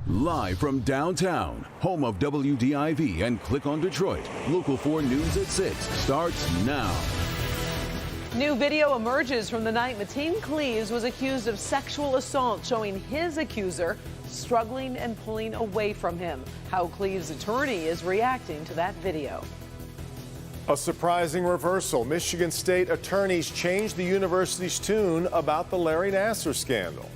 Live from downtown, home of WDIV and Click on Detroit, Local 4 News at 6 starts now. New video emerges from the night Mateen Cleaves was accused of sexual assault, showing his accuser struggling and pulling away from him. How Cleaves' attorney is reacting to that video. A surprising reversal. Michigan State attorneys changed the university's tune about the Larry Nassar scandal.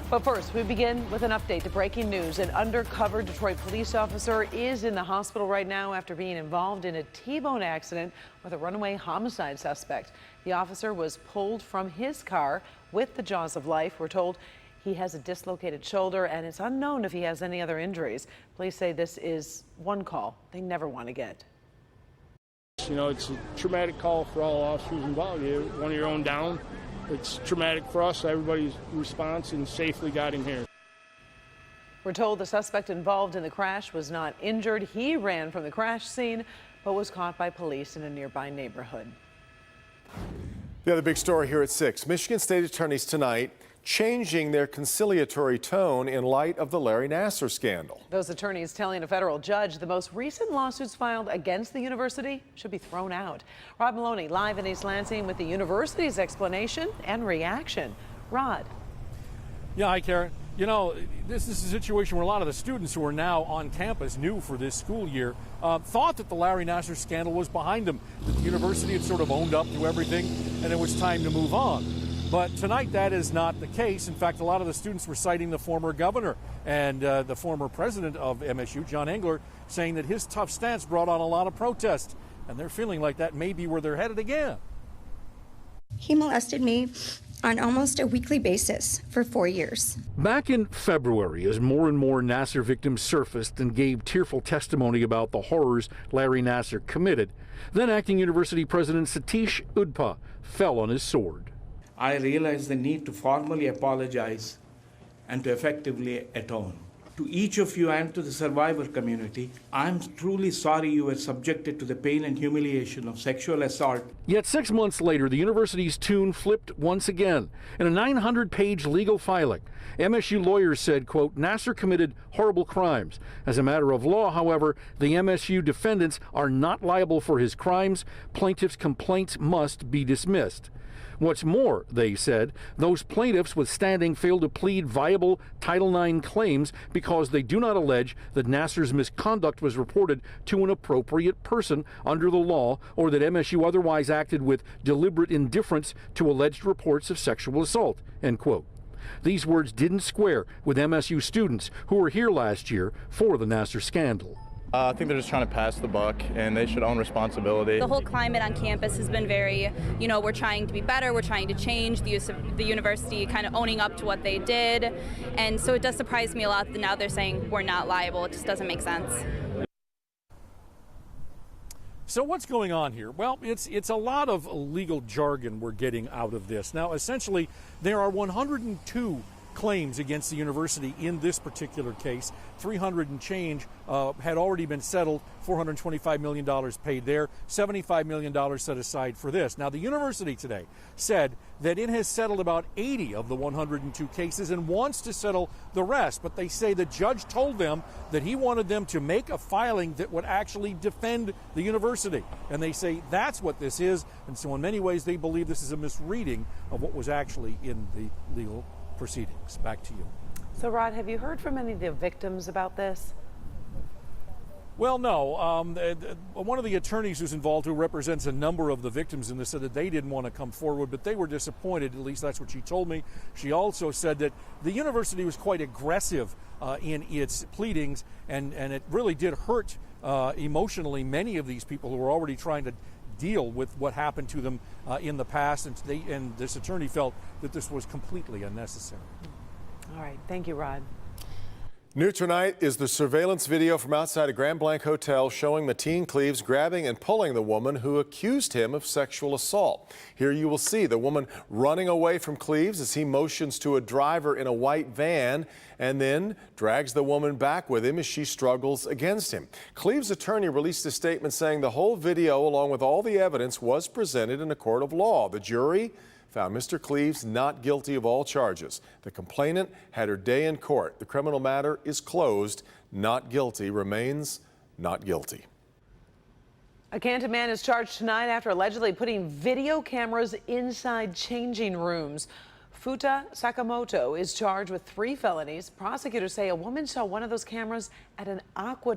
But first, we begin with an update to breaking news. An undercover Detroit police officer is in the hospital right now after being involved in a T-bone accident with a runaway homicide suspect. The officer was pulled from his car with the jaws of life. We're told he has a dislocated shoulder, and it's unknown if he has any other injuries. Police say this is one call they never want to get. You know, it's a traumatic call for all officers involved. You have one of your own down. It's traumatic for us, everybody's response, and safely got him here. We're told the suspect involved in the crash was not injured. He ran from the crash scene, but was caught by police in a nearby neighborhood. The other big story here at 6. Michigan State attorneys tonight changing their conciliatory tone in light of the Larry Nassar scandal. Those attorneys telling a federal judge the most recent lawsuits filed against the university should be thrown out. Rod Maloney live in East Lansing with the university's explanation and reaction. Rod. Yeah, hi, Karen. You know, this is a situation where a lot of the students who are now on campus, new for this school year, thought that the Larry Nassar scandal was behind them, that the university had sort of owned up to everything and it was time to move on. But tonight, that is not the case. In fact, a lot of the students were citing the former governor and the former president of MSU, John Engler, saying that his tough stance brought on a lot of protest. And they're feeling like that may be where they're headed again. He molested me on almost a weekly basis for 4 years. Back in February, as more and more Nassar victims surfaced and gave tearful testimony about the horrors Larry Nassar committed, then acting university president Satish Udpa fell on his sword. I realize the need to formally apologize and to effectively atone. To each of you and to the survivor community, I'm truly sorry you were subjected to the pain and humiliation of sexual assault. Yet 6 months later, the university's tune flipped once again. In a 900-page legal filing, MSU lawyers said, quote, Nassar committed horrible crimes. As a matter of law, however, the MSU defendants are not liable for his crimes. Plaintiffs' complaints must be dismissed. What's more, they said, those plaintiffs with standing failed to plead viable Title IX claims because they do not allege that Nassar's misconduct was reported to an appropriate person under the law or that MSU otherwise acted with deliberate indifference to alleged reports of sexual assault, end quote. These words didn't square with MSU students who were here last year for the Nassar scandal. I think they're just trying to pass the buck, and they should own responsibility. The whole climate on campus has been very, we're trying to be better, we're trying to change, the university kind of owning up to what they did. And so it does surprise me a lot that now they're saying we're not liable. It just doesn't make sense. So what's going on here? Well, it's a lot of legal jargon we're getting out of this. Now, essentially, there are 102 claims against the university in this particular case. 300 and change had already been settled, $425 million paid there, $75 million set aside for this. Now, the university today said that it has settled about 80 of the 102 cases and wants to settle the rest, but they say the judge told them that he wanted them to make a filing that would actually defend the university. And they say that's what this is, and so in many ways they believe this is a misreading of what was actually in the legal proceedings. Back to you. So, Rod, have you heard from any of the victims about this? Well, no. One of the attorneys who's involved, who represents a number of the victims in this, said that they didn't want to come forward, but they were disappointed. At least that's what she told me. She also said that the university was quite aggressive in its pleadings, and it really did hurt emotionally many of these people who were already trying to deal with what happened to them in the past, and this attorney felt that this was completely unnecessary. All right. Thank you, Rod. New tonight is the surveillance video from outside a Grand Blanc hotel showing Mateen Cleaves grabbing and pulling the woman who accused him of sexual assault. Here you will see the woman running away from Cleaves as he motions to a driver in a white van and then drags the woman back with him as she struggles against him. Cleaves' attorney released a statement saying the whole video, along with all the evidence, was presented in a court of law. The jury found Mr. Cleaves not guilty of all charges. The complainant had her day in court. The criminal matter is closed. Not guilty remains not guilty. A Canton man is charged tonight after allegedly putting video cameras inside changing rooms. Futaba Sakamoto is charged with 3 felonies. Prosecutors say a woman saw one of those cameras at an Aqua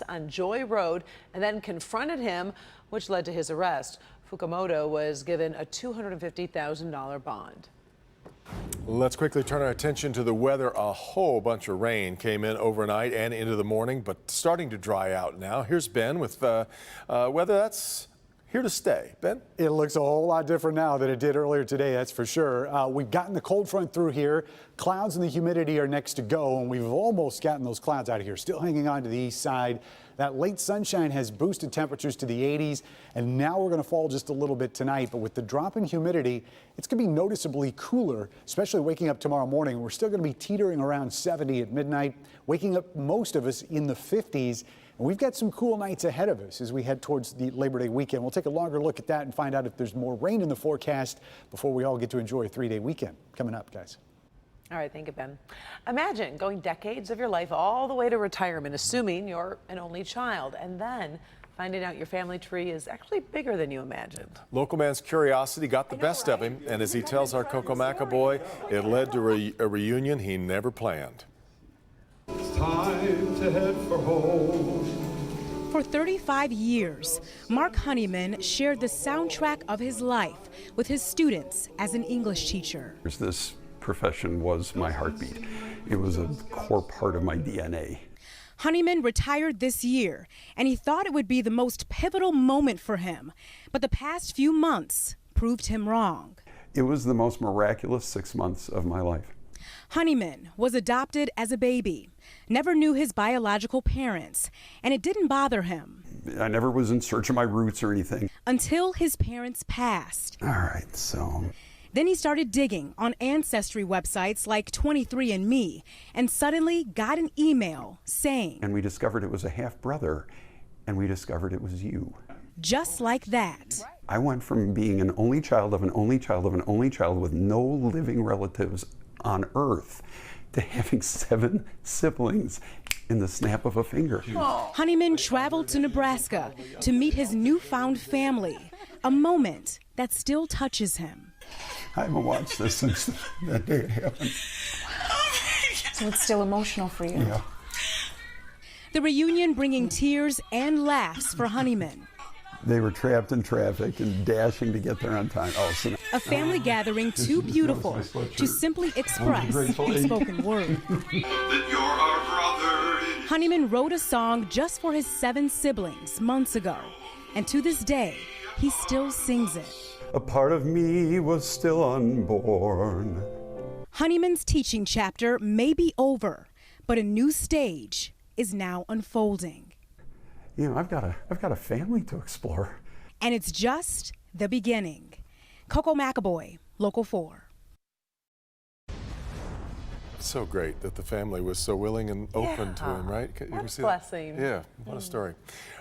on Joy Road and then confronted him, which led to his arrest. Fukamoto was given a $250,000 bond. Let's quickly turn our attention to the weather. A whole bunch of rain came in overnight and into the morning, but starting to dry out now. Here's Ben with weather that's here to stay. Ben? It looks a whole lot different now than it did earlier today, that's for sure. We've gotten the cold front through here. Clouds and the humidity are next to go, and we've almost gotten those clouds out of here. Still hanging on to the east side. That late sunshine has boosted temperatures to the 80s, and now we're going to fall just a little bit tonight. But with the drop in humidity, it's going to be noticeably cooler, especially waking up tomorrow morning. We're still going to be teetering around 70 at midnight, waking up most of us in the 50s. And we've got some cool nights ahead of us as we head towards the Labor Day weekend. We'll take a longer look at that and find out if there's more rain in the forecast before we all get to enjoy a 3-day weekend. Coming up, guys. All right, thank you, Ben. Imagine going decades of your life all the way to retirement, assuming you're an only child, and then finding out your family tree is actually bigger than you imagined. Local man's curiosity got the best of him, and as he tells our Coco Macaboy, it led to a reunion he never planned. It's time to head for home. For 35 years, Mark Honeyman shared the soundtrack of his life with his students as an English teacher. This profession was my heartbeat. It was a core part of my DNA. Honeyman retired this year, and he thought it would be the most pivotal moment for him. But the past few months proved him wrong. It was the most miraculous 6 months of my life. Honeyman was adopted as a baby, never knew his biological parents, and it didn't bother him. I never was in search of my roots or anything. Until his parents passed. All right, so... Then he started digging on ancestry websites like 23andMe and suddenly got an email saying... And we discovered it was a half-brother, and we discovered it was you. Just like that. I went from being an only child of an only child of an only child with no living relatives on Earth to having 7 siblings in the snap of a finger. Honeyman traveled to Nebraska to meet his newfound family, a moment that still touches him. I haven't watched this since that day it happened. So it's still emotional for you? Yeah. The reunion bringing tears and laughs for Honeyman. They were trapped in traffic and dashing to get there on time. A family gathering too beautiful to simply express in spoken word. Honeyman wrote a song just for his 7 siblings months ago, and to this day, he still sings it. A part of me was still unborn. Honeyman's teaching chapter may be over, but a new stage is now unfolding. You know, I've got a family to explore. And it's just the beginning. Coco Macaboy, Local 4. So great that the family was so willing and open to him, right? What a blessing. Yeah, what a story.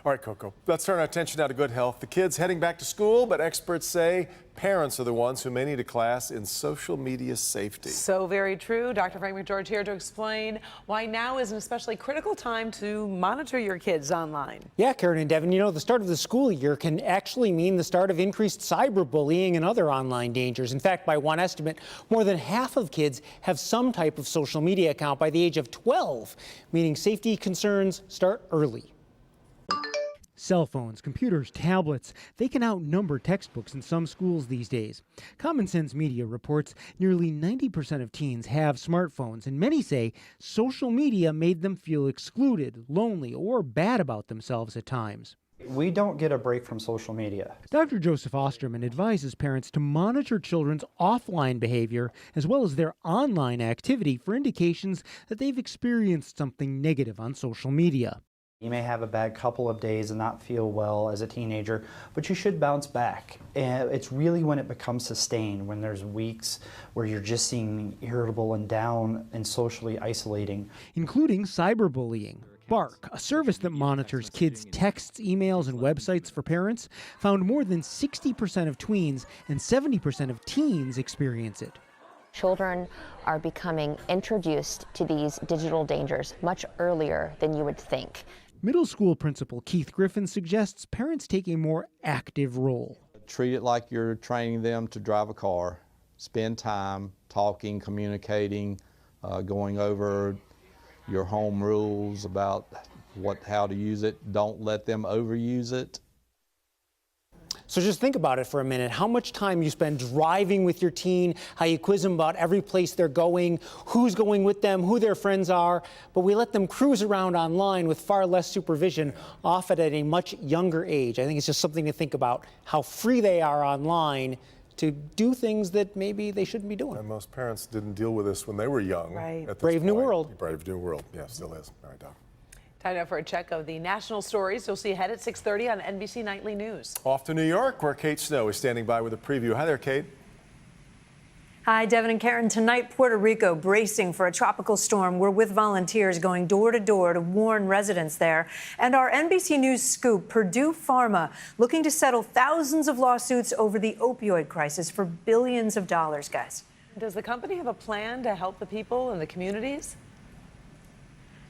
All right, Coco, let's turn our attention now to good health. The kids heading back to school, but experts say parents are the ones who may need a class in social media safety. So very true. Dr. Frank McGeorge here to explain why now is an especially critical time to monitor your kids online. Yeah, Karen and Devin, you know, the start of the school year can actually mean the start of increased cyberbullying and other online dangers. In fact, by one estimate, more than half of kids have some type of social media account by the age of 12, meaning safety concerns start early. Cell phones, computers, tablets, they can outnumber textbooks in some schools these days. Common Sense Media reports nearly 90% of teens have smartphones, and many say social media made them feel excluded, lonely, or bad about themselves at times. We don't get a break from social media. Dr. Joseph Osterman advises parents to monitor children's offline behavior as well as their online activity for indications that they've experienced something negative on social media. You may have a bad couple of days and not feel well as a teenager, but you should bounce back. And it's really when it becomes sustained, when there's weeks where you're just seeing irritable and down and socially isolating. Including cyberbullying. Spark, a service that monitors kids' texts, emails, and websites for parents, found more than 60% of tweens and 70% of teens experience it. Children are becoming introduced to these digital dangers much earlier than you would think. Middle school principal Keith Griffin suggests parents take a more active role. Treat it like you're training them to drive a car. Spend time talking, communicating, going over your home rules about how to use it. Don't let them overuse it. So just think about it for a minute. How much time you spend driving with your teen, how you quiz them about every place they're going, who's going with them, who their friends are, but we let them cruise around online with far less supervision, often at a much younger age. I think it's just something to think about, how free they are online to do things that maybe they shouldn't be doing. And most parents didn't deal with this when they were young. Right. At this Brave New point. World. Brave New World. Yeah, still is. All right, Doc. Time now for a check of the national stories you'll see ahead at 6:30 on NBC Nightly News. Off to New York, where Kate Snow is standing by with a preview. Hi there, Kate. Hi, Devin and Karen. Tonight, Puerto Rico bracing for a tropical storm. We're with volunteers going door to door to warn residents there. And our NBC News scoop, Purdue Pharma looking to settle thousands of lawsuits over the opioid crisis for billions of dollars, guys. Does the company have a plan to help the people and the communities?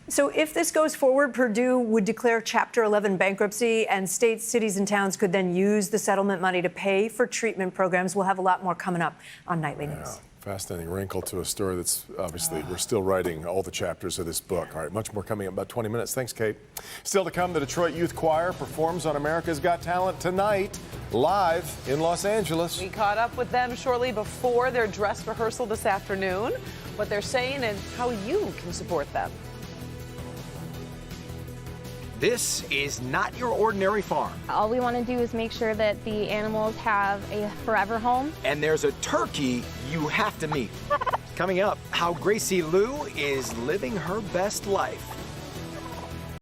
So if this goes forward, Purdue would declare Chapter 11 bankruptcy, and states, cities, and towns could then use the settlement money to pay for treatment programs. We'll have a lot more coming up on Nightly News. Fascinating wrinkle to a story that's obviously, we're still writing all the chapters of this book. All right, much more coming up about 20 minutes. Thanks, Kate. Still to come, the Detroit Youth Choir performs on America's Got Talent tonight, live in Los Angeles. We caught up with them shortly before their dress rehearsal this afternoon, what they're saying and how you can support them. This is not your ordinary farm. All we want to do is make sure that the animals have a forever home. And there's a turkey you have to meet. Coming up, how Gracie Lou is living her best life.